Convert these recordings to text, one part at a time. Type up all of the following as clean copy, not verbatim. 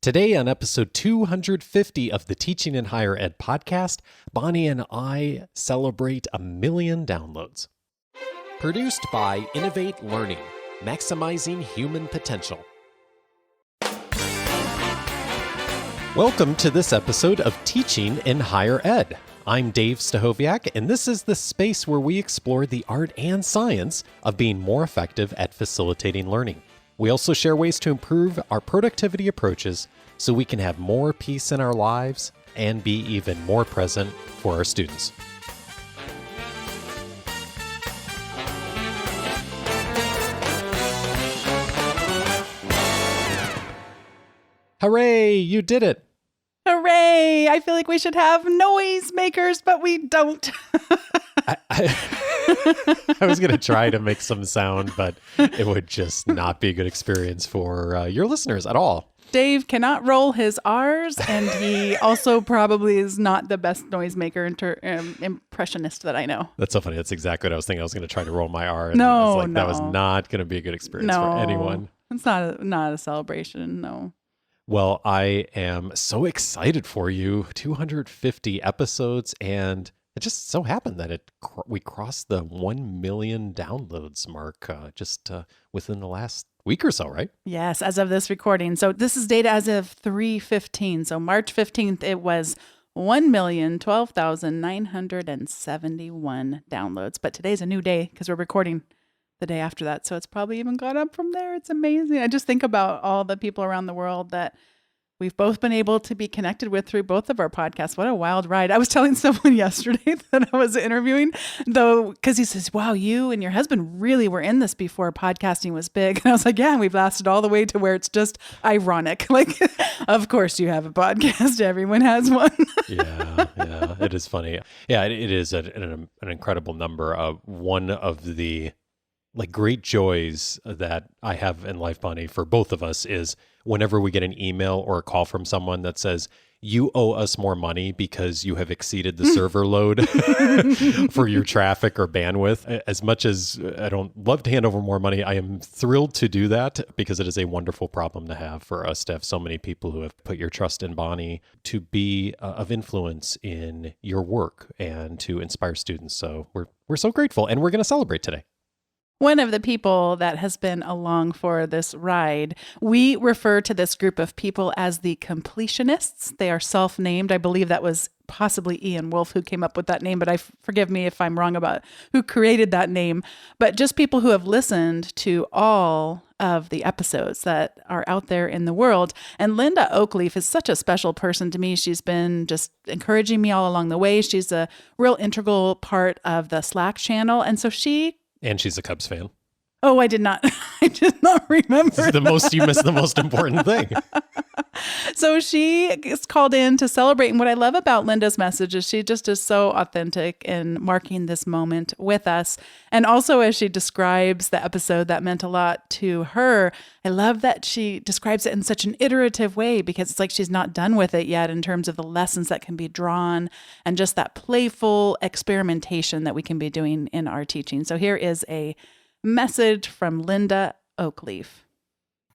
Today on episode 250 of the Teaching in Higher Ed podcast, Bonnie and I celebrate 1 million downloads. Produced by Innovate Learning, maximizing human potential. Welcome to this episode of Teaching in Higher Ed. I'm Dave Stachowiak, and this is the space where we explore the art and science of being more effective at facilitating learning. We also share ways to improve our productivity approaches so we can have more peace in our lives and be even more present for our students. Hooray, you did it! Hooray! I feel like we should have noise makers, but we don't. I was going to try to make some sound, but it would just not be a good experience for your listeners at all. Dave cannot roll his R's, and he also probably is not the best noisemaker impressionist that I know. That's so funny. That's exactly what I was thinking. I was going to try to roll my R. And no. That was not going to be a good experience for anyone. It's not a celebration, no. Well, I am so excited for you. 250 episodes, and it just so happened that we crossed the 1 million downloads mark just within the last week or so, right? Yes, as of this recording. So this is data as of 3/15. So March 15th, it was 1,012,971 downloads. But today's a new day because we're recording the day after that. So it's probably even gone up from there. It's amazing. I just think about all the people around the world that we've both been able to be connected with through both of our podcasts. What a wild ride. I was telling someone yesterday that I was interviewing, though, because he says, wow, you and your husband really were in this before podcasting was big. And I was like, yeah, we've lasted all the way to where it's just ironic. Like, of course you have a podcast. Everyone has one. Yeah, it is funny. Yeah, it is an incredible number. One of the great joys that I have in life, Bonnie, for both of us is whenever we get an email or a call from someone that says, you owe us more money because you have exceeded the server load for your traffic or bandwidth. As much as I don't love to hand over more money, I am thrilled to do that because it is a wonderful problem to have for us to have so many people who have put your trust in Bonnie to be of influence in your work and to inspire students. So we're so grateful, and we're going to celebrate today. One of the people that has been along for this ride, we refer to this group of people as the completionists. They are self-named. I believe that was possibly Ian Wolfe who came up with that name, but forgive me if I'm wrong about who created that name. But just people who have listened to all of the episodes that are out there in the world. And Linda Oakleaf is such a special person to me. She's been just encouraging me all along the way. She's a real integral part of the Slack channel. And so And she's a Cubs fan. Oh, I did not remember. You missed the most important thing. So she is called in to celebrate. And what I love about Linda's message is she just is so authentic in marking this moment with us. And also as she describes the episode that meant a lot to her, I love that she describes it in such an iterative way because it's like she's not done with it yet in terms of the lessons that can be drawn and just that playful experimentation that we can be doing in our teaching. So here is a message from Linda Oakleaf.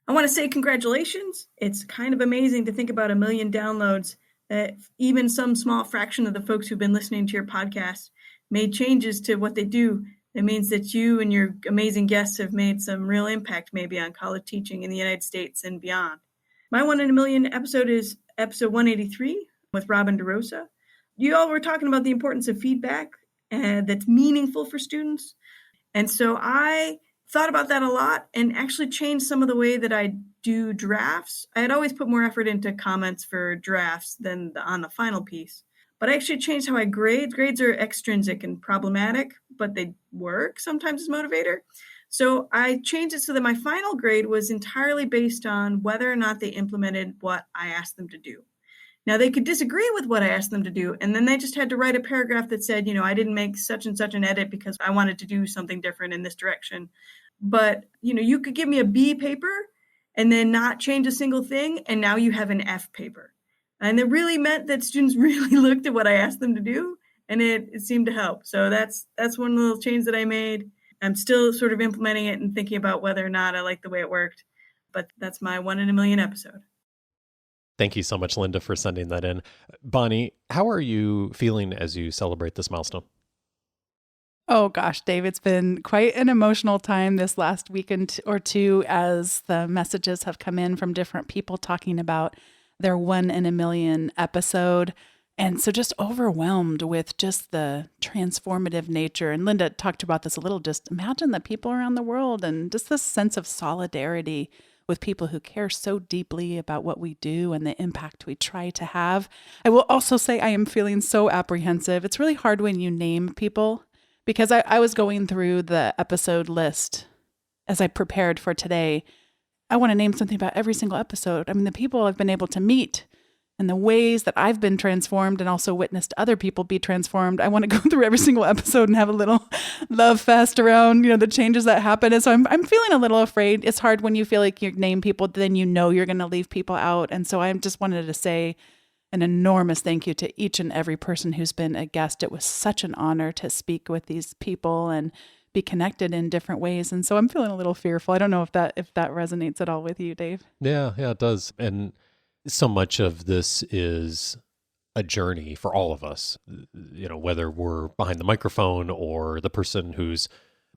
I want to say congratulations. It's kind of amazing to think about 1 million downloads, that even some small fraction of the folks who've been listening to your podcast made changes to what they do. It means that you and your amazing guests have made some real impact maybe on college teaching in the United States and beyond. My 1 in a Million episode is episode 183 with Robin DeRosa. You all were talking about the importance of feedback that's meaningful for students. And so I thought about that a lot and actually changed some of the way that I do drafts. I had always put more effort into comments for drafts than on the final piece. But I actually changed how I grade. Grades are extrinsic and problematic, but they work sometimes as motivator. So I changed it so that my final grade was entirely based on whether or not they implemented what I asked them to do. Now, they could disagree with what I asked them to do, and then they just had to write a paragraph that said, I didn't make such and such an edit because I wanted to do something different in this direction. But, you could give me a B paper and then not change a single thing, and now you have an F paper. And it really meant that students really looked at what I asked them to do, and it seemed to help. So that's one little change that I made. I'm still sort of implementing it and thinking about whether or not I like the way it worked. But that's my 1 in a million episode. Thank you so much, Linda, for sending that in. Bonnie, how are you feeling as you celebrate this milestone? Oh gosh, Dave, it's been quite an emotional time this last weekend or two as the messages have come in from different people talking about their 1 in a million episode. And so just overwhelmed with just the transformative nature. And Linda talked about this a little. Just imagine the people around the world and just this sense of solidarity with people who care so deeply about what we do and the impact we try to have. I will also say I am feeling so apprehensive. It's really hard when you name people because I was going through the episode list as I prepared for today. I want to name something about every single episode. I mean, the people I've been able to meet and the ways that I've been transformed and also witnessed other people be transformed. I want to go through every single episode and have a little love fest around, the changes that happen. And so I'm feeling a little afraid. It's hard when you feel like you name people, then you're going to leave people out. And so I just wanted to say an enormous thank you to each and every person who's been a guest. It was such an honor to speak with these people and be connected in different ways. And so I'm feeling a little fearful. I don't know if that resonates at all with you, Dave. Yeah, it does. And so much of this is a journey for all of us, whether we're behind the microphone or the person who's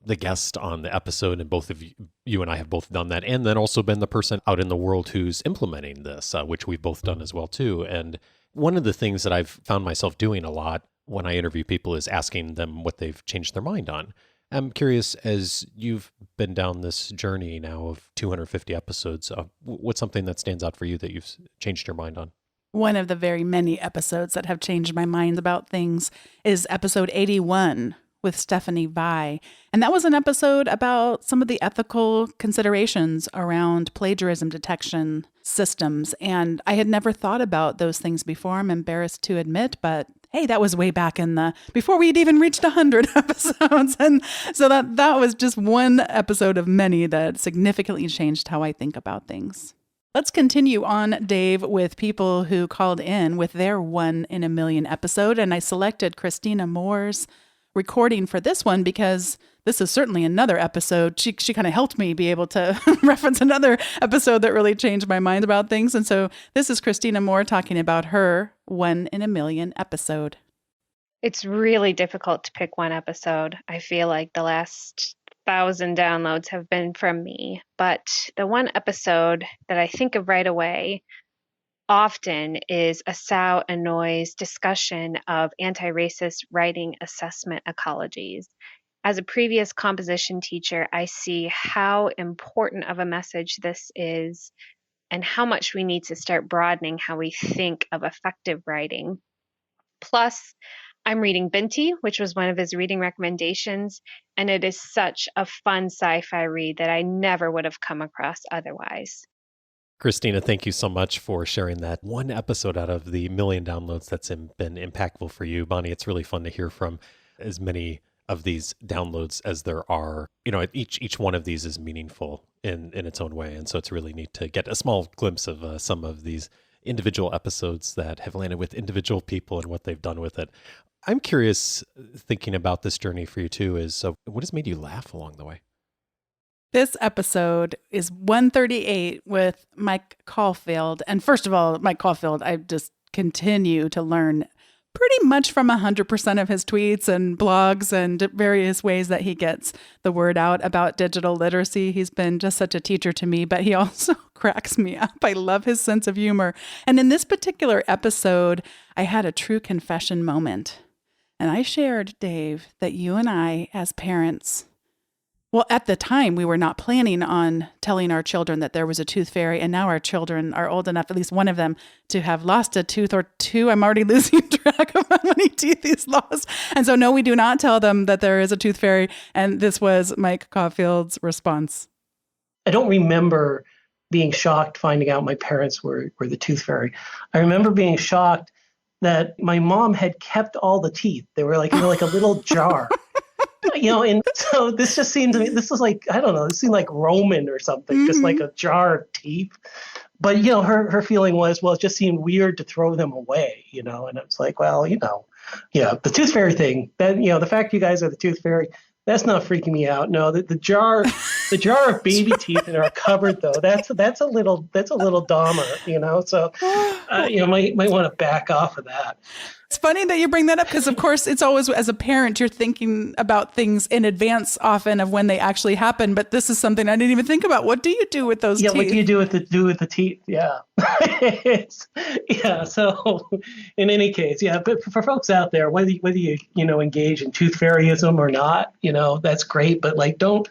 the guest on the episode. And both of you and I have both done that. And then also been the person out in the world who's implementing this, which we've both done as well, too. And one of the things that I've found myself doing a lot when I interview people is asking them what they've changed their mind on. I'm curious, as you've been down this journey now of 250 episodes, what's something that stands out for you that you've changed your mind on? One of the very many episodes that have changed my mind about things is episode 81 with Stephanie Vai. And that was an episode about some of the ethical considerations around plagiarism detection systems. And I had never thought about those things before, I'm embarrassed to admit, but hey, that was way back before we had even reached 100 episodes. And so that was just one episode of many that significantly changed how I think about things. Let's continue on, Dave, with people who called in with their 1 in a million episode. And I selected Christina Moore's recording for this one because this is certainly another episode. She kind of helped me be able to reference another episode that really changed my mind about things. And so this is Christina Moore talking about her 1 in a million episode. It's really difficult to pick one episode. I feel like the last 1,000 downloads have been from me, but the one episode that I think of right away often is a Sao and Noy's discussion of anti-racist writing assessment ecologies. As a previous composition teacher, I see how important of a message this is and how much we need to start broadening how we think of effective writing. Plus, I'm reading Binti, which was one of his reading recommendations, and it is such a fun sci-fi read that I never would have come across otherwise. Christina, thank you so much for sharing that one episode out of the million downloads that's been impactful for you. Bonnie, it's really fun to hear from as many of these downloads as there are. Each one of these is meaningful in its own way. And so it's really neat to get a small glimpse of some of these individual episodes that have landed with individual people and what they've done with it. I'm curious, thinking about this journey for you too, is what has made you laugh along the way? This episode is 138 with Mike Caulfield. And first of all, Mike Caulfield, I just continue to learn pretty much from 100% of his tweets and blogs and various ways that he gets the word out about digital literacy. He's been just such a teacher to me, but he also cracks me up. I love his sense of humor. And in this particular episode, I had a true confession moment. And I shared, Dave, that you and I, as parents, well, at the time, we were not planning on telling our children that there was a tooth fairy, and now our children are old enough, at least one of them, to have lost a tooth or two. I'm already losing track of how many teeth he's lost. And so, no, we do not tell them that there is a tooth fairy. And this was Mike Caulfield's response. I don't remember being shocked finding out my parents were the tooth fairy. I remember being shocked that my mom had kept all the teeth. They were like in like a little jar. And so this just seemed to me, this was like, I don't know, this seemed like Roman or something, just like a jar of teeth. But, her feeling was, well, it just seemed weird to throw them away, and it's like, well, the tooth fairy thing, then, the fact you guys are the tooth fairy, That's not freaking me out. No, the jar of baby teeth in our cupboard, though, that's a little Dahmer, So, might want to back off of that. It's funny that you bring that up because, of course, it's always, as a parent, you're thinking about things in advance often of when they actually happen. But this is something I didn't even think about. What do you do with those teeth? What do you do with the teeth? Yeah. So in any case, but for folks out there, whether you engage in tooth fairyism or not, that's great. But like, don't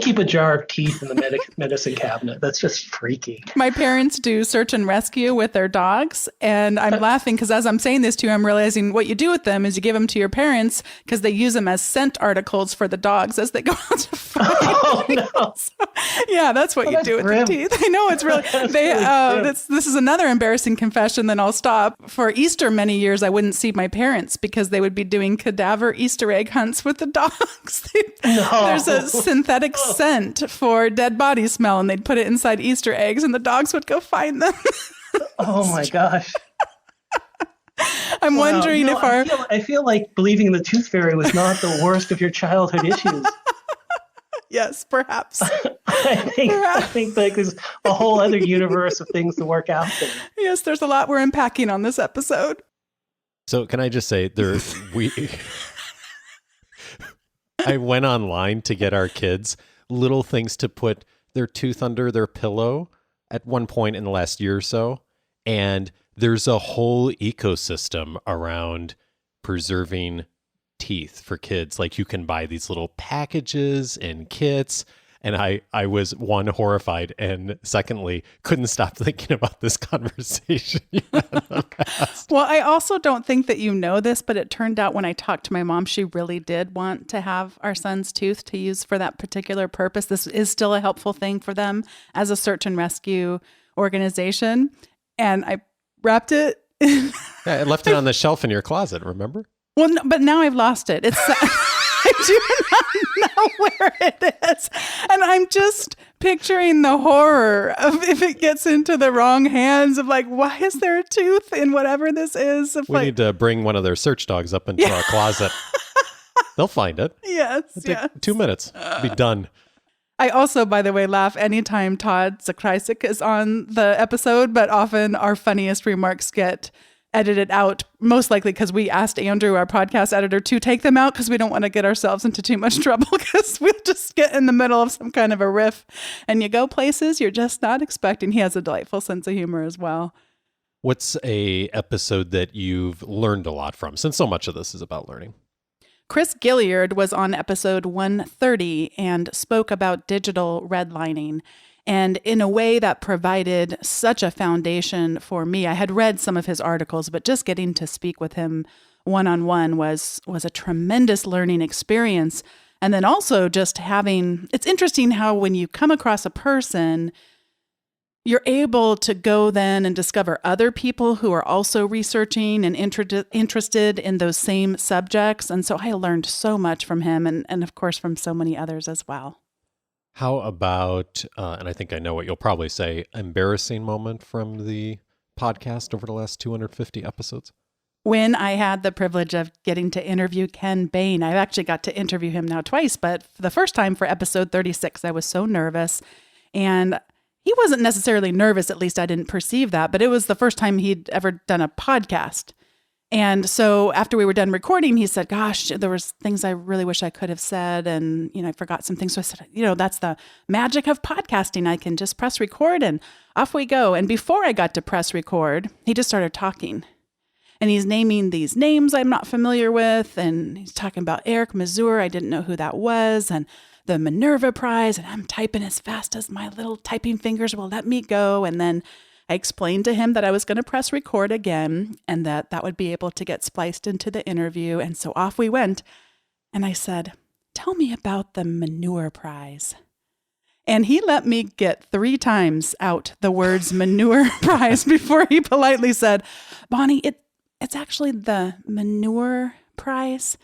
keep a jar of teeth in the medicine cabinet. That's just freaky. My parents do search and rescue with their dogs. And I'm laughing because as I'm saying this to you, I'm realizing what you do with them is you give them to your parents because they use them as scent articles for the dogs as they go out to find. Oh, no. So, yeah, that's what you do with the teeth. I know it's really, this is another embarrassing confession, then I'll stop. For Easter many years, I wouldn't see my parents because they would be doing cadaver Easter egg hunts with the dogs. There's a synthetic scent for dead body smell, and they'd put it inside Easter eggs, and the dogs would go find them. Oh my gosh! I'm wondering if I feel like believing in the tooth fairy was not the worst of your childhood issues. Yes, perhaps. I think like there's a whole other universe of things to work out there. Yes, there's a lot we're unpacking on this episode. So can I just say I went online to get our kids little things to put their tooth under their pillow at one point in the last year or so. And there's a whole ecosystem around preserving teeth for kids. Like you can buy these little packages and kits. And I was, one, horrified, and secondly, couldn't stop thinking about this conversation you had in the past. Well, I also don't think that you know this, but it turned out when I talked to my mom, she really did want to have our son's tooth to use for that particular purpose. This is still a helpful thing for them as a search and rescue organization. And I wrapped it. I left it on the shelf in your closet, remember? Well, no, but now I've lost it. It's I do not know where it is. And I'm just picturing the horror of if it gets into the wrong hands of like, why is there a tooth in whatever this is? We need to bring one of their search dogs up into our closet. They'll find it. Yes. It'll take 2 minutes. Be done. I also, by the way, laugh anytime Todd Zakreisik is on the episode, but often our funniest remarks get edited out, most likely because we asked Andrew, our podcast editor, to take them out because we don't want to get ourselves into too much trouble because we'll just get in the middle of some kind of a riff and you go places you're just not expecting. He has a delightful sense of humor as well. What's a episode that you've learned a lot from, since so much of this is about learning? Chris Gilliard was on episode 130 and spoke about digital redlining. And in a way that provided such a foundation for me. I had read some of his articles, but just getting to speak with him one-on-one was a tremendous learning experience. And then also just it's interesting how when you come across a person, you're able to go then and discover other people who are also researching and interested in those same subjects. And so I learned so much from him and of course from so many others as well. How about, and I think I know what you'll probably say, embarrassing moment from the podcast over the last 250 episodes? When I had the privilege of getting to interview Ken Bain. I've actually got to interview him now twice, but for the first time for episode 36, I was so nervous. And he wasn't necessarily nervous, at least I didn't perceive that, but it was the first time he'd ever done a podcast. And so after we were done recording, he said, gosh, there was things I really wish I could have said. And, I forgot some things. So I said, that's the magic of podcasting. I can just press record and off we go. And before I got to press record, he just started talking. And he's naming these names I'm not familiar with. And he's talking about Eric Mazur. I didn't know who that was. And the Minerva Prize. And I'm typing as fast as my little typing fingers will let me go. And then I explained to him that I was going to press record again and that would be able to get spliced into the interview. And so off we went. And I said, tell me about the Manure Prize. And he let me get 3 times out the words Manure Prize before he politely said, Bonnie, it's actually the Manure Prize.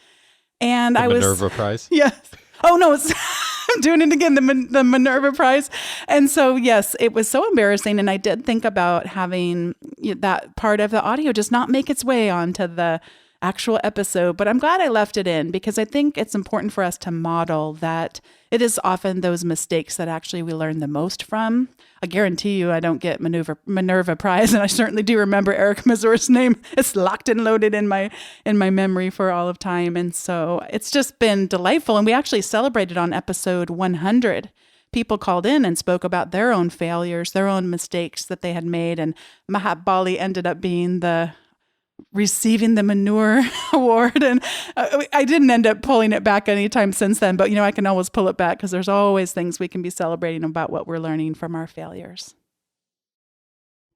And the Minerva Prize? Yes. Oh, no, I'm doing it again, the Minerva Prize. And so, yes, it was so embarrassing. And I did think about having that part of the audio just not make its way onto the actual episode, but I'm glad I left it in because I think it's important for us to model that it is often those mistakes that actually we learn the most from. I guarantee you I don't get Minerva Prize, and I certainly do remember Eric Mazur's name. It's locked and loaded in my memory for all of time. And so it's just been delightful. And we actually celebrated on episode 100. People called in and spoke about their own failures, their own mistakes that they had made. And Mahat Bali ended up being receiving the manure award. And I didn't end up pulling it back anytime since then, but I can always pull it back because there's always things we can be celebrating about what we're learning from our failures.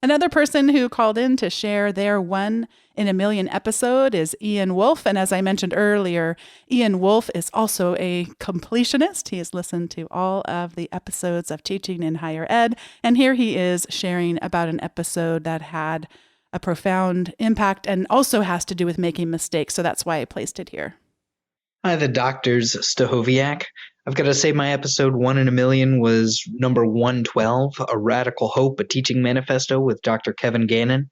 Another person who called in to share their 1 in a million episode is Ian Wolf. And as I mentioned earlier, Ian Wolf is also a completionist. He has listened to all of the episodes of Teaching in Higher Ed. And here he is sharing about an episode that had a profound impact and also has to do with making mistakes. So that's why I placed it here. Hi, the Doctors Stahoviak. I've got to say my episode 1 in a million was number 112, A Radical Hope, a Teaching Manifesto with Dr. Kevin Gannon.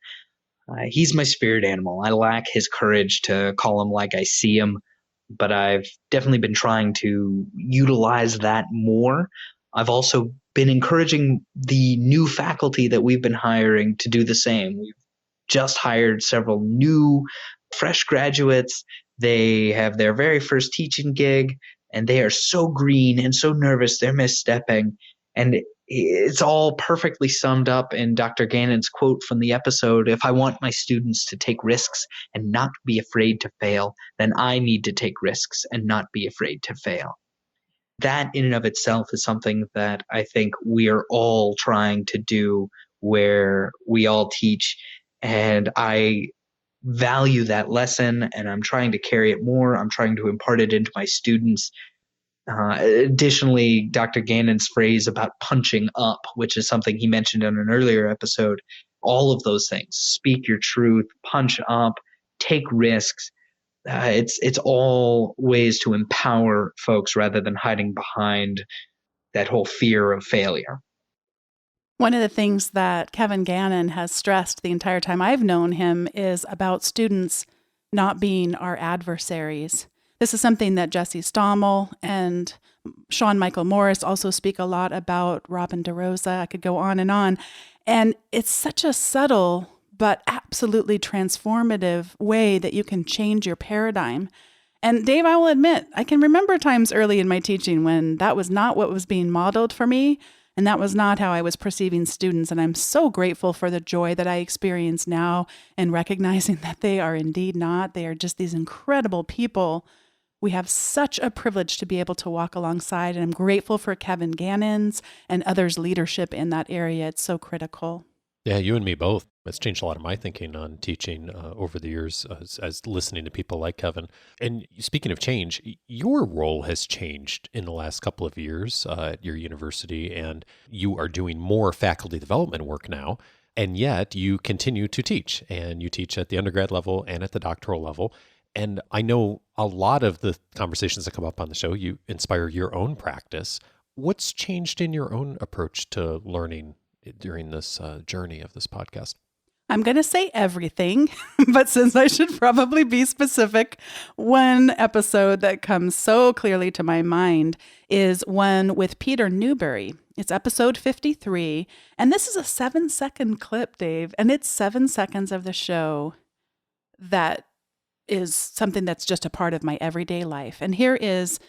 He's my spirit animal. I lack his courage to call him like I see him, but I've definitely been trying to utilize that more. I've also been encouraging the new faculty that we've been hiring to do the same. We've just hired several new, fresh graduates. They have their very first teaching gig, and they are so green and so nervous they're misstepping. And it's all perfectly summed up in Dr. Gannon's quote from the episode: if I want my students to take risks and not be afraid to fail, then I need to take risks and not be afraid to fail. That in and of itself is something that I think we are all trying to do where we all teach. And I value that lesson, and I'm trying to carry it more. I'm trying to impart it into my students. Additionally, Dr. Gannon's phrase about punching up, which is something he mentioned in an earlier episode, all of those things: speak your truth, punch up, take risks. It's all ways to empower folks rather than hiding behind that whole fear of failure. One of the things that Kevin Gannon has stressed the entire time I've known him is about students not being our adversaries. This is something that Jesse Stommel and Sean Michael Morris also speak a lot about, Robin DeRosa. I could go on. And it's such a subtle but absolutely transformative way that you can change your paradigm. And Dave, I will admit, I can remember times early in my teaching when that was not what was being modeled for me. And that was not how I was perceiving students. And I'm so grateful for the joy that I experience now in recognizing that they are indeed not. They are just these incredible people. We have such a privilege to be able to walk alongside. And I'm grateful for Kevin Gannon's and others' leadership in that area. It's so critical. Yeah, you and me both. It's changed a lot of my thinking on teaching over the years as listening to people like Kevin. And speaking of change, your role has changed in the last couple of years at your university, and you are doing more faculty development work now, and yet you continue to teach, and you teach at the undergrad level and at the doctoral level. And I know a lot of the conversations that come up on the show, you inspire your own practice. What's changed in your own approach to learning during this journey of this podcast? I'm going to say everything, but since I should probably be specific, one episode that comes so clearly to my mind is one with Peter Newbury. It's episode 53, and this is a 7-second clip, Dave, and it's 7 seconds of the show that is something that's just a part of my everyday life. And here is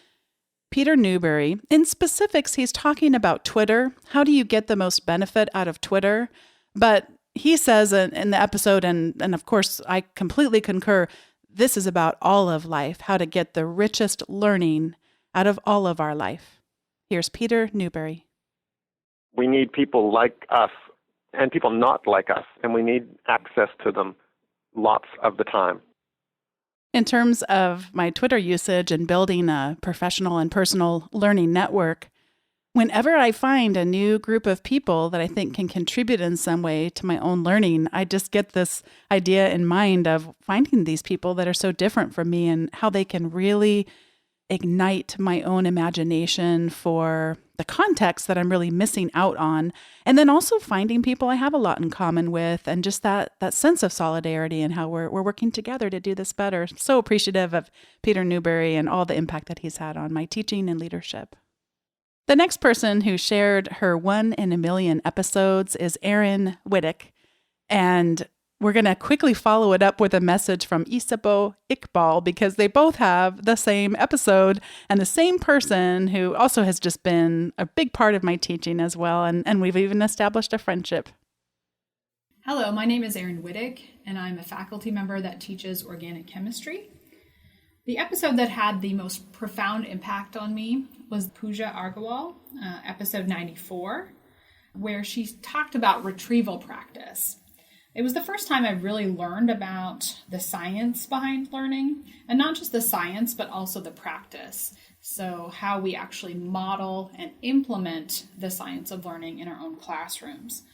Peter Newbury. In specifics, he's talking about Twitter. How do you get the most benefit out of Twitter? But he says in the episode, and of course, I completely concur, this is about all of life, how to get the richest learning out of all of our life. Here's Peter Newbury. We need people like us and people not like us, and we need access to them lots of the time. In terms of my Twitter usage and building a professional and personal learning network, whenever I find a new group of people that I think can contribute in some way to my own learning, I just get this idea in mind of finding these people that are so different from me and how they can really ignite my own imagination for the context that I'm really missing out on. And then also finding people I have a lot in common with, and just that sense of solidarity and how we're working together to do this better. So appreciative of Peter Newbury and all the impact that he's had on my teaching and leadership. The next person who shared her 1 in a million episodes is Erin Whittick. And we're going to quickly follow it up with a message from Isabo Iqbal, because they both have the same episode and the same person who also has just been a big part of my teaching as well. And we've even established a friendship. Hello, my name is Erin Whittick, and I'm a faculty member that teaches organic chemistry. The episode that had the most profound impact on me was Pooja Argawal, episode 94, where she talked about retrieval practice. It was the first time I really learned about the science behind learning, and not just the science, but also the practice. So how we actually model and implement the science of learning in our own classrooms.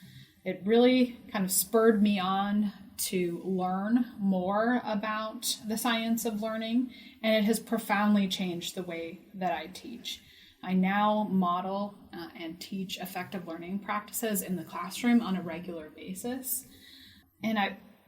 It really kind of spurred me on to learn more about the science of learning, and it has profoundly changed the way that I teach. I now model and teach effective learning practices in the classroom on a regular basis. And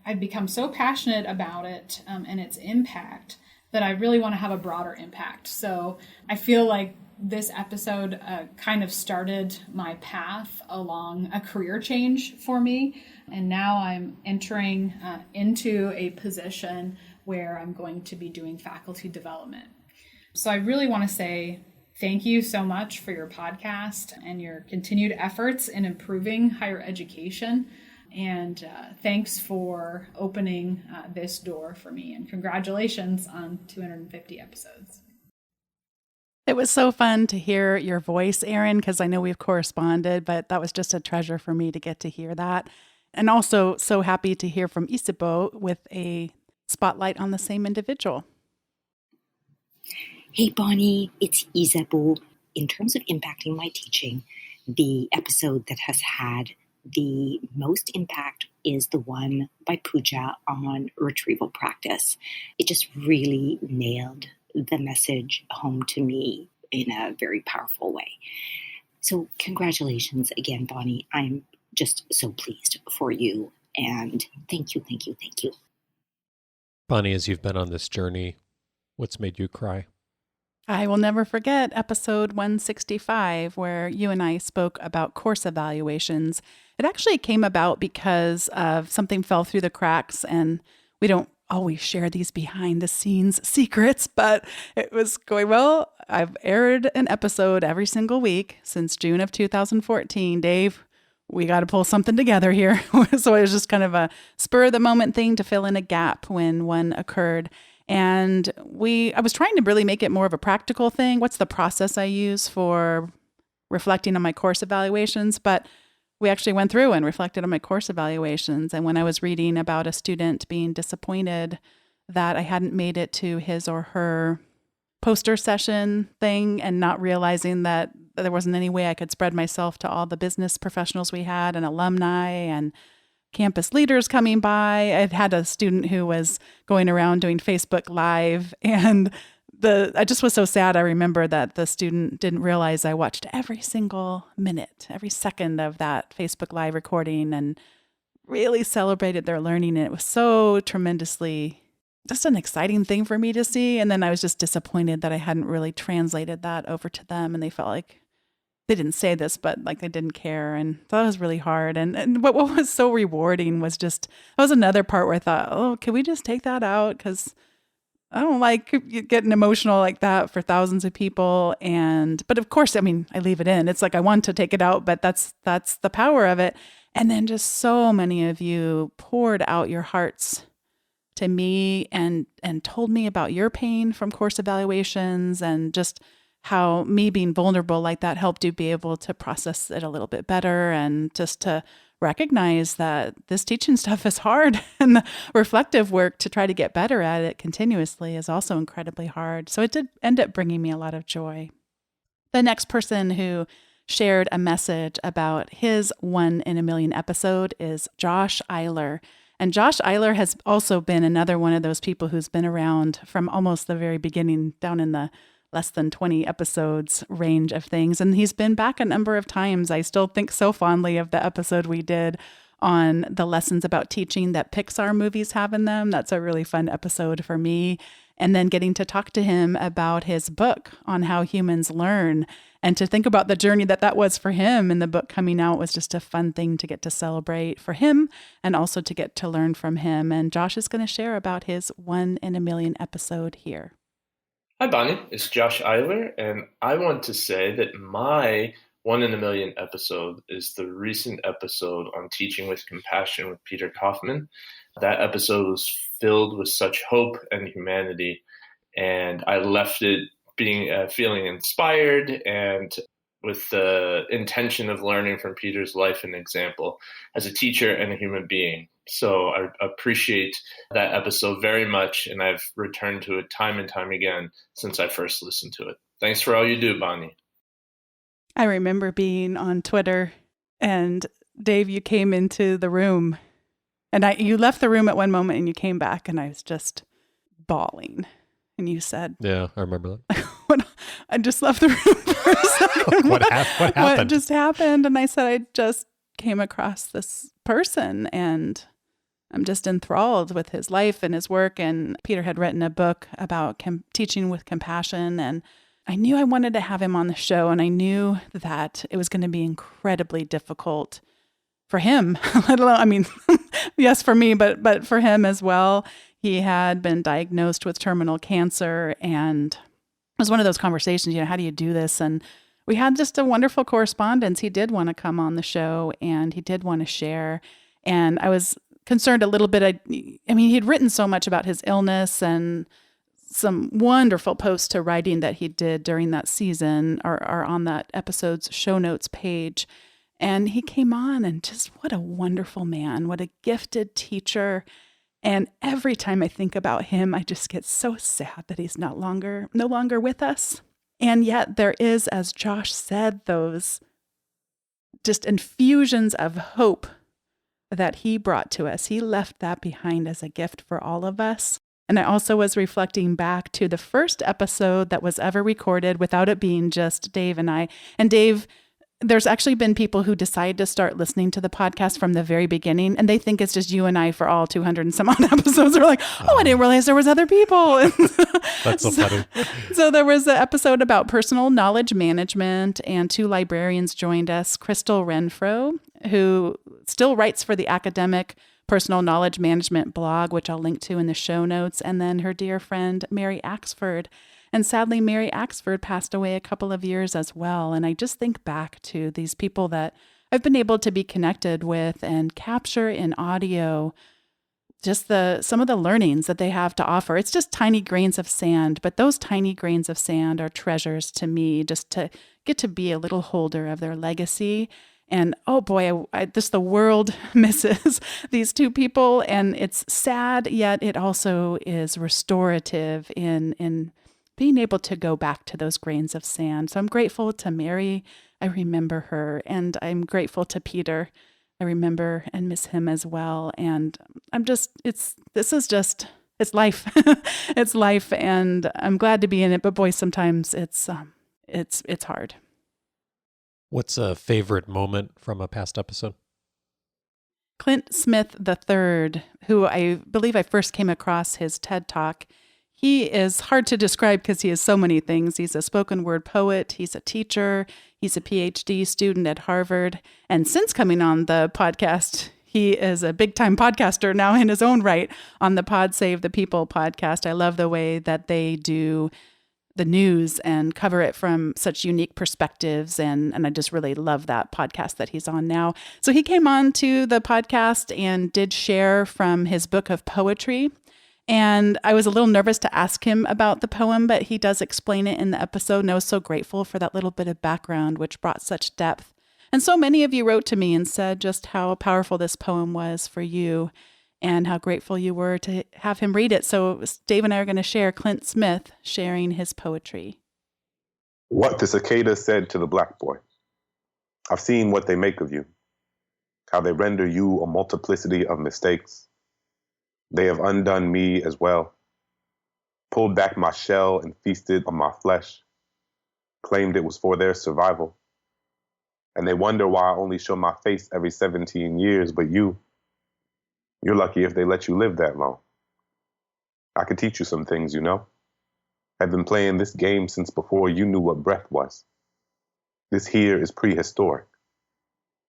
I've become so passionate about it and its impact that I really want to have a broader impact. So I feel like this episode kind of started my path along a career change for me. And now I'm entering into a position where I'm going to be doing faculty development. So I really want to say thank you so much for your podcast and your continued efforts in improving higher education. And thanks for opening this door for me. And congratulations on 250 episodes. It was so fun to hear your voice, Erin, because I know we've corresponded, but that was just a treasure for me to get to hear that. And also so happy to hear from Isabo with a spotlight on the same individual. Hey, Bonnie, it's Isabo. In terms of impacting my teaching, the episode that has had the most impact is the one by Pooja on retrieval practice. It just really nailed the message home to me in a very powerful way. So congratulations again, Bonnie. I'm just so pleased for you. And thank you, thank you, thank you. Bonnie, as you've been on this journey, what's made you cry? I will never forget episode 165, where you and I spoke about course evaluations. It actually came about because of something fell through the cracks, and we don't always share these behind the scenes secrets, but it was going, well, I've aired an episode every single week since June of 2014. Dave, we got to pull something together here. So it was just kind of a spur of the moment thing to fill in a gap when one occurred. And I was trying to really make it more of a practical thing. What's the process I use for reflecting on my course evaluations? But we actually went through and reflected on my course evaluations. And when I was reading about a student being disappointed that I hadn't made it to his or her poster session thing, and not realizing that there wasn't any way I could spread myself to all the business professionals we had and alumni and campus leaders coming by. I'd had a student who was going around doing Facebook Live, and I just was so sad. I remember that the student didn't realize I watched every single minute, every second of that Facebook Live recording, and really celebrated their learning. And it was so tremendously just an exciting thing for me to see. And then I was just disappointed that I hadn't really translated that over to them, and they felt like they didn't say this, but like they didn't care. And that was really hard. And what was so rewarding was just, that was another part where I thought, oh, can we just take that out? Because I don't like getting emotional like that for thousands of people. But of course, I mean, I leave it in. It's like I want to take it out, but that's the power of it. And then just so many of you poured out your hearts to me and told me about your pain from course evaluations, and just how me being vulnerable like that helped you be able to process it a little bit better, and just to recognize that this teaching stuff is hard, and the reflective work to try to get better at it continuously is also incredibly hard. So it did end up bringing me a lot of joy. The next person who shared a message about his 1 in a million episode is Josh Eiler. And Josh Eiler has also been another one of those people who's been around from almost the very beginning, down in the less than 20 episodes range of things. And he's been back a number of times. I still think so fondly of the episode we did on the lessons about teaching that Pixar movies have in them. That's a really fun episode for me. And then getting to talk to him about his book on how humans learn, and to think about the journey that was for him. And the book coming out was just a fun thing to get to celebrate for him and also to get to learn from him. And Josh is going to share about his 1 in a Million episode here. Hi, Bonnie. It's Josh Eiler, and I want to say that my 1 in a Million episode is the recent episode on Teaching with Compassion with Peter Kaufman. That episode was filled with such hope and humanity, and I left it being feeling inspired and with the intention of learning from Peter's life and example as a teacher and a human being. So I appreciate that episode very much, and I've returned to it time and time again since I first listened to it. Thanks for all you do, Bonnie. I remember being on Twitter, and Dave, you came into the room, and you left the room at one moment and you came back, and I was just bawling. And you said, "Yeah, I remember that." I just left the room for a second. What happened? What just happened? And I said, I just came across this person, and I'm just enthralled with his life and his work. And Peter had written a book about teaching with compassion, and I knew I wanted to have him on the show, and I knew that it was going to be incredibly difficult for him, let alone, I mean, yes, for me, but for him as well. He had been diagnosed with terminal cancer, and it was one of those conversations, how do you do this? And we had just a wonderful correspondence. He did want to come on the show, and he did want to share. And I was concerned a little bit. I mean, he'd written so much about his illness, and some wonderful posts to writing that he did during that season are on that episode's show notes page. And he came on, and just what a wonderful man, what a gifted teacher. And every time I think about him, I just get so sad that he's no longer with us. And yet there is, as Josh said, those just infusions of hope that he brought to us. He left that behind as a gift for all of us. And I also was reflecting back to the first episode that was ever recorded without it being just Dave and I. And Dave, there's actually been people who decide to start listening to the podcast from the very beginning, and they think it's just you and I for all 200 and some odd episodes. They're like, oh, I didn't realize there was other people. That's so funny. So there was an episode about personal knowledge management, and 2 librarians joined us, Crystal Renfro, who still writes for the academic personal knowledge management blog, which I'll link to in the show notes, and then her dear friend, Mary Axford. And sadly, Mary Axford passed away a couple of years as well. And I just think back to these people that I've been able to be connected with and capture in audio just some of the learnings that they have to offer. It's just tiny grains of sand, but those tiny grains of sand are treasures to me, just to get to be a little holder of their legacy. And oh boy, the world misses these 2 people, and it's sad, yet it also is restorative in being able to go back to those grains of sand. So I'm grateful to Mary. I remember her. And I'm grateful to Peter. I remember and miss him as well. And it's life. It's life. And I'm glad to be in it. But boy, sometimes it's hard. What's a favorite moment from a past episode? Clint Smith III, who I believe I first came across his TED Talk. He is hard to describe because he is so many things. He's a spoken word poet. He's a teacher. He's a PhD student at Harvard. And since coming on the podcast, he is a big time podcaster now in his own right on the Pod Save the People podcast. I love the way that they do the news and cover it from such unique perspectives. And I just really love that podcast that he's on now. So he came on to the podcast and did share from his book of poetry. And I was a little nervous to ask him about the poem, but he does explain it in the episode. And I was so grateful for that little bit of background, which brought such depth. And so many of you wrote to me and said just how powerful this poem was for you and how grateful you were to have him read it. So Dave and I are going to share Clint Smith sharing his poetry. What the cicada said to the black boy. I've seen what they make of you, how they render you a multiplicity of mistakes. They have undone me as well. pulled back my shell and feasted on my flesh, claimed it was for their survival. And they wonder why I only show my face every 17 years, but you're lucky if they let you live that long. I could teach you some things, you know. I've been playing this game since before you knew what breath was. This here is prehistoric.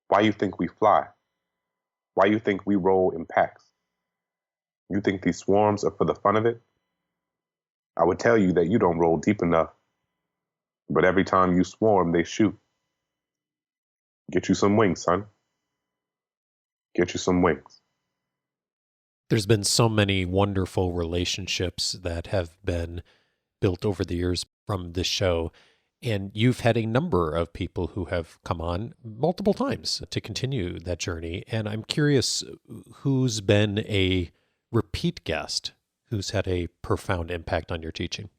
Why you think we fly? Why you think we roll in packs? You think these swarms are for the fun of it? I would tell you that you don't roll deep enough. But every time you swarm, they shoot. Get you some wings, son. Get you some wings. There's been so many wonderful relationships that have been built over the years from this show. And you've had a number of people who have come on multiple times to continue that journey. And I'm curious who's been a repeat guest who's had a profound impact on your teaching.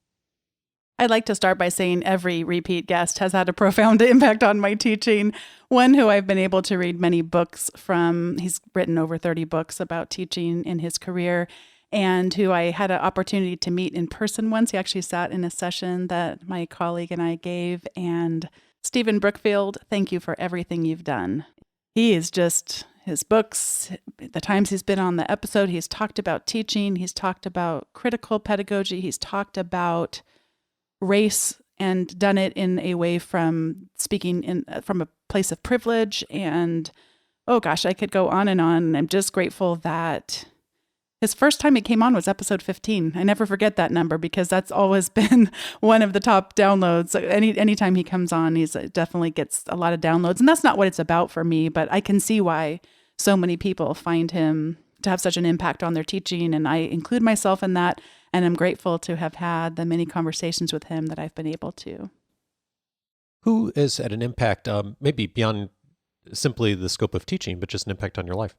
I'd like to start by saying every repeat guest has had a profound impact on my teaching. One who I've been able to read many books from. He's written over 30 books about teaching in his career, and who I had an opportunity to meet in person once. He actually sat in a session that my colleague and I gave. And Stephen Brookfield, thank you for everything you've done. He is just, his books, the times he's been on the episode, he's talked about teaching, he's talked about critical pedagogy, he's talked about race and done it in a way from speaking from a place of privilege. And oh gosh, I could go on and on. I'm just grateful that his first time he came on was episode 15. I never forget that number because that's always been one of the top downloads. Anytime he comes on, he definitely gets a lot of downloads. And that's not what it's about for me, but I can see why so many people find him to have such an impact on their teaching. And I include myself in that. And I'm grateful to have had the many conversations with him that I've been able to. Who has had an impact, maybe beyond simply the scope of teaching, but just an impact on your life?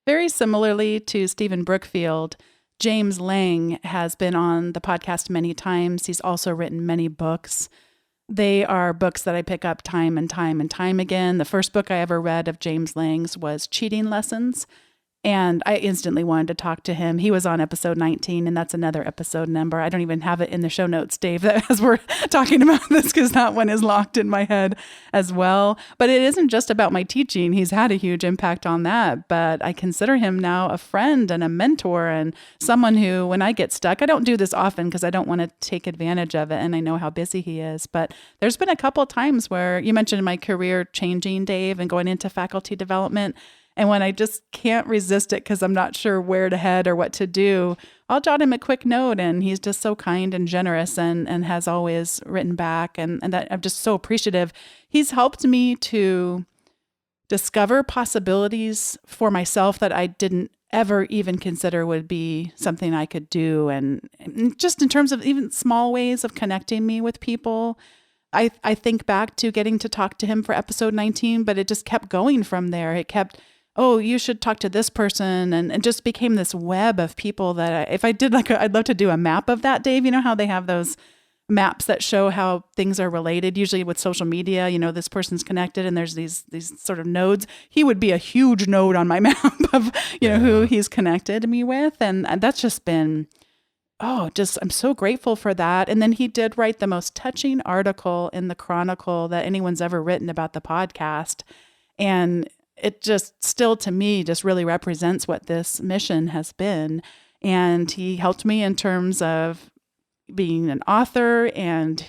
Very similarly to Stephen Brookfield, James Lang has been on the podcast many times. He's also written many books. They are books that I pick up time and time and time again. The first book I ever read of James Lang's was Cheating Lessons. And I instantly wanted to talk to him. He was on episode 19, and that's another episode number. I don't even have it in the show notes, Dave, as we're talking about this, because that one is locked in my head as well. But it isn't just about my teaching. He's had a huge impact on that. But I consider him now a friend and a mentor and someone who, when I get stuck, I don't do this often because I don't want to take advantage of it. And I know how busy he is. But there's been a couple of times where you mentioned my career changing, Dave, and going into faculty development. And when I just can't resist it because I'm not sure where to head or what to do, I'll jot him a quick note. And he's just so kind and generous and has always written back. And that I'm just so appreciative. He's helped me to discover possibilities for myself that I didn't ever even consider would be something I could do. And just in terms of even small ways of connecting me with people. I think back to getting to talk to him for episode 19, but it just kept going from there. It kept, oh, you should talk to this person. And it just became this web of people that if I did I'd love to do a map of that, Dave. You know how they have those maps that show how things are related, usually with social media, this person's connected and there's these sort of nodes. He would be a huge node on my map of, who he's connected me with. And that's just been, I'm so grateful for that. And then he did write the most touching article in the Chronicle that anyone's ever written about the podcast. And it just still, to me, just really represents what this mission has been. And he helped me in terms of being an author, and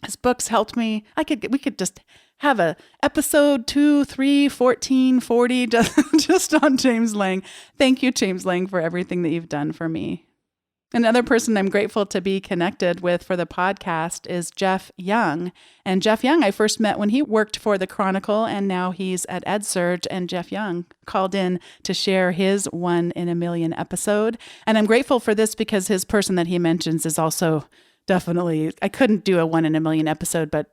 his books helped me. We could just have a episode 2, 3, 14, 40 just on James Lang. Thank you, James Lang, for everything that you've done for me. Another person I'm grateful to be connected with for the podcast is Jeff Young. And Jeff Young, I first met when he worked for the Chronicle, and now he's at EdSurge. And Jeff Young called in to share his 1 in a Million episode. And I'm grateful for this because his person that he mentions is also definitely, I couldn't do a 1 in a Million episode, but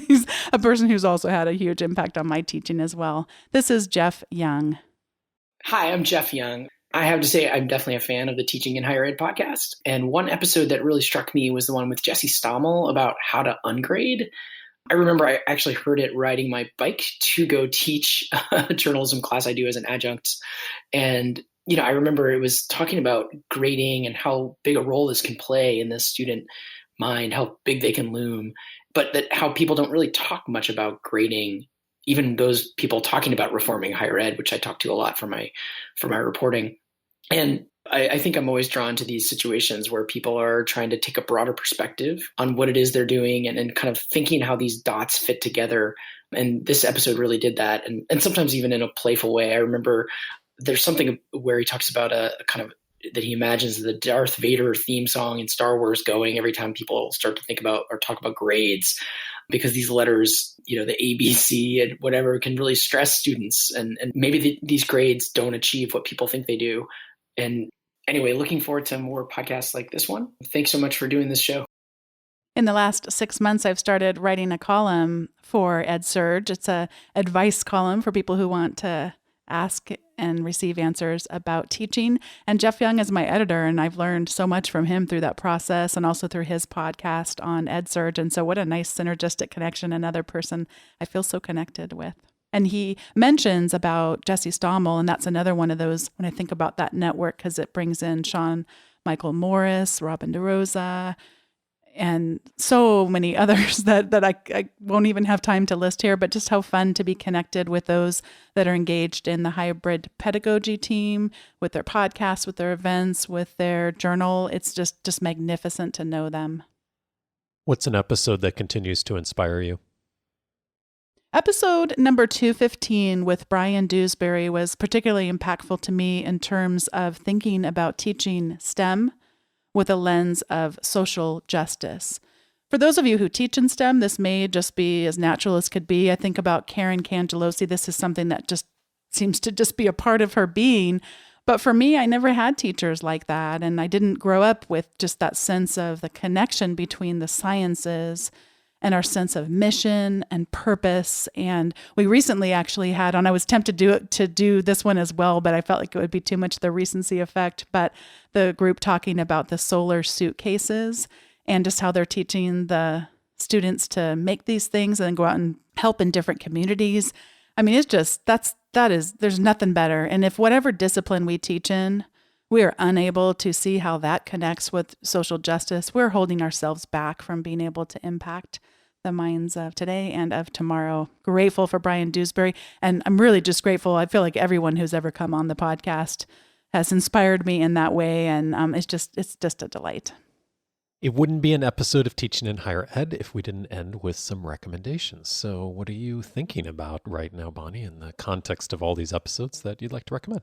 he's a person who's also had a huge impact on my teaching as well. This is Jeff Young. Hi, I'm Jeff Young. I have to say I'm definitely a fan of the Teaching in Higher Ed podcast. And one episode that really struck me was the one with Jesse Stommel about how to ungrade. I remember I actually heard it riding my bike to go teach a journalism class I do as an adjunct. And I remember it was talking about grading and how big a role this can play in the student mind, how big they can loom, but that how people don't really talk much about grading, even those people talking about reforming higher ed, which I talk to a lot for my reporting. And I think I'm always drawn to these situations where people are trying to take a broader perspective on what it is they're doing and kind of thinking how these dots fit together. And this episode really did that. And sometimes even in a playful way. I remember there's something where he talks about a kind of that he imagines the Darth Vader theme song in Star Wars going every time people start to think about or talk about grades, because these letters, the A, B, C and whatever can really stress students. And maybe these grades don't achieve what people think they do. And anyway, looking forward to more podcasts like this one. Thanks so much for doing this show. In the last 6 months, I've started writing a column for EdSurge. It's a advice column for people who want to ask and receive answers about teaching. And Jeff Young is my editor, and I've learned so much from him through that process and also through his podcast on EdSurge. And so what a nice synergistic connection, another person I feel so connected with. And he mentions about Jesse Stommel, and that's another one of those when I think about that network, because it brings in Sean Michael Morris, Robin DeRosa, and so many others that I won't even have time to list here, but just how fun to be connected with those that are engaged in the hybrid pedagogy team, with their podcasts, with their events, with their journal. It's just magnificent to know them. What's an episode that continues to inspire you? Episode number 215 with Brian Dewsbury was particularly impactful to me in terms of thinking about teaching STEM with a lens of social justice. For those of you who teach in STEM, this may just be as natural as could be. I think about Karen Cangelosi. This is something that just seems to just be a part of her being. But for me, I never had teachers like that. And I didn't grow up with just that sense of the connection between the sciences and our sense of mission and purpose. And we recently actually had on, I was tempted to do this one as well, but I felt like it would be too much the recency effect. But the group talking about the solar suitcases and just how they're teaching the students to make these things and then go out and help in different communities. I mean, it's just, there's nothing better. And if whatever discipline we teach in, we are unable to see how that connects with social justice, we're holding ourselves back from being able to impact the minds of today and of tomorrow. Grateful for Brian Dewsbury. And I'm really just grateful. I feel like everyone who's ever come on the podcast has inspired me in that way. And it's just a delight. It wouldn't be an episode of Teaching in Higher Ed if we didn't end with some recommendations. So what are you thinking about right now, Bonnie, in the context of all these episodes that you'd like to recommend?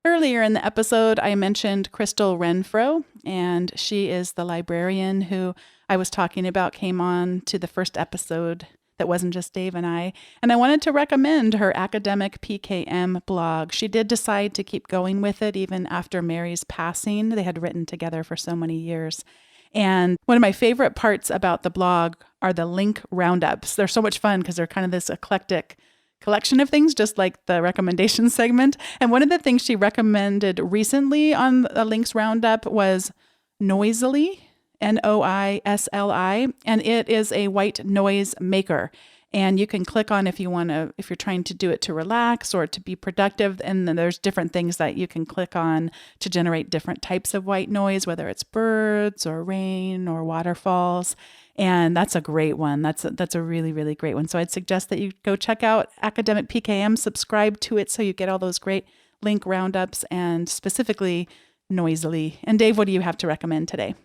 Earlier in the episode, I mentioned Crystal Renfro, and she is the librarian who I was talking about, came on to the first episode that wasn't just Dave and I. And I wanted to recommend her academic PKM blog. She did decide to keep going with it even after Mary's passing. They had written together for so many years. And one of my favorite parts about the blog are the link roundups. They're so much fun because they're kind of this eclectic collection of things, just like the recommendation segment. And one of the things she recommended recently on the links roundup was Noisily, Noisli, and it is a white noise maker. And you can click on if you're trying to do it to relax or to be productive. And then there's different things that you can click on to generate different types of white noise, whether it's birds or rain or waterfalls. And that's a great one. That's a really, really great one. So I'd suggest that you go check out Academic PKM, subscribe to it so you get all those great link roundups and specifically Noisily. And Dave, what do you have to recommend today?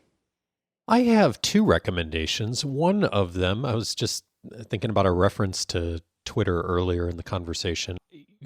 I have two recommendations. One of them, I was just thinking about a reference to Twitter earlier in the conversation.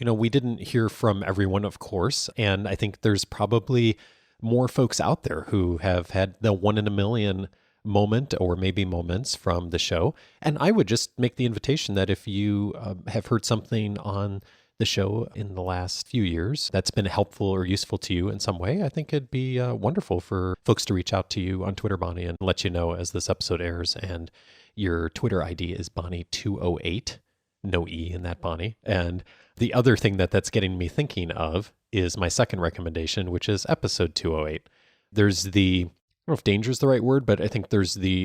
We didn't hear from everyone, of course, and I think there's probably more folks out there who have had the 1 in a million moment or maybe moments from the show. And I would just make the invitation that if you have heard something on the show in the last few years that's been helpful or useful to you in some way, I think it'd be wonderful for folks to reach out to you on Twitter, Bonnie, and let you know as this episode airs. And your Twitter ID is Bonnie208, no E in that, Bonnie. And the other thing that's getting me thinking of is my second recommendation, which is episode 208. There's I don't know if danger is the right word, but I think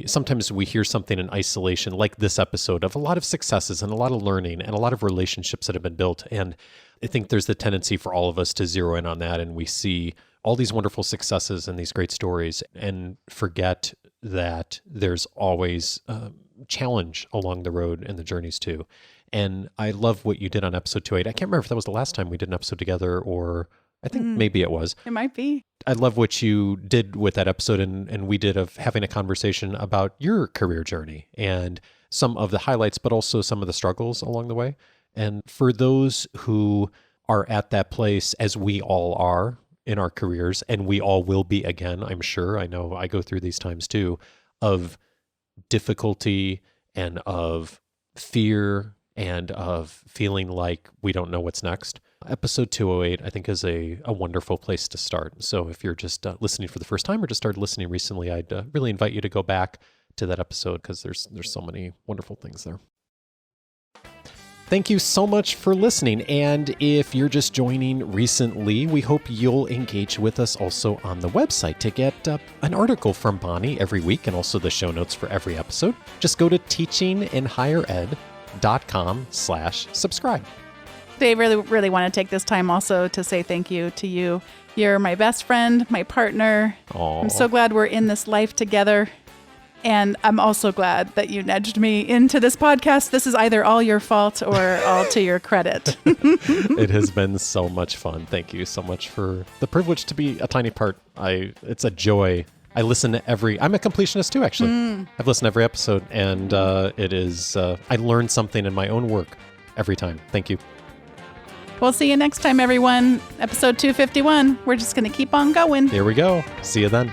sometimes we hear something in isolation, like this episode, of a lot of successes and a lot of learning and a lot of relationships that have been built. And I think there's the tendency for all of us to zero in on that, and we see all these wonderful successes and these great stories and forget that there's always challenge along the road and the journeys too. And I love what you did on episode 208. I can't remember if that was the last time we did an episode together, or I think maybe it was. It might be. I love what you did with that episode, and we did, of having a conversation about your career journey and some of the highlights, but also some of the struggles along the way. And for those who are at that place, as we all are in our careers, and we all will be again, I'm sure, I know I go through these times too, of difficulty and of fear and of feeling like we don't know what's next. Episode 208, I think, is a wonderful place to start. So if you're just listening for the first time or just started listening recently, I'd really invite you to go back to that episode, because there's so many wonderful things there. Thank you so much for listening. And if you're just joining recently, we hope you'll engage with us also on the website to get an article from Bonnie every week, and also the show notes for every episode. Just go to teachinginhighered.com/subscribe. Dave, really want to take this time also to say thank you to you. You're my best friend, my partner. Aww. I'm so glad we're in this life together. And I'm also glad that you nudged me into this podcast. This is either all your fault or all to your credit. It has been so much fun. Thank you so much for the privilege to be a tiny part. It's a joy. I listen to I'm a completionist too, actually. I've listened to every episode, and it is, I learn something in my own work every time. Thank you. We'll see you next time, everyone. Episode 251. We're just going to keep on going. Here we go. See you then.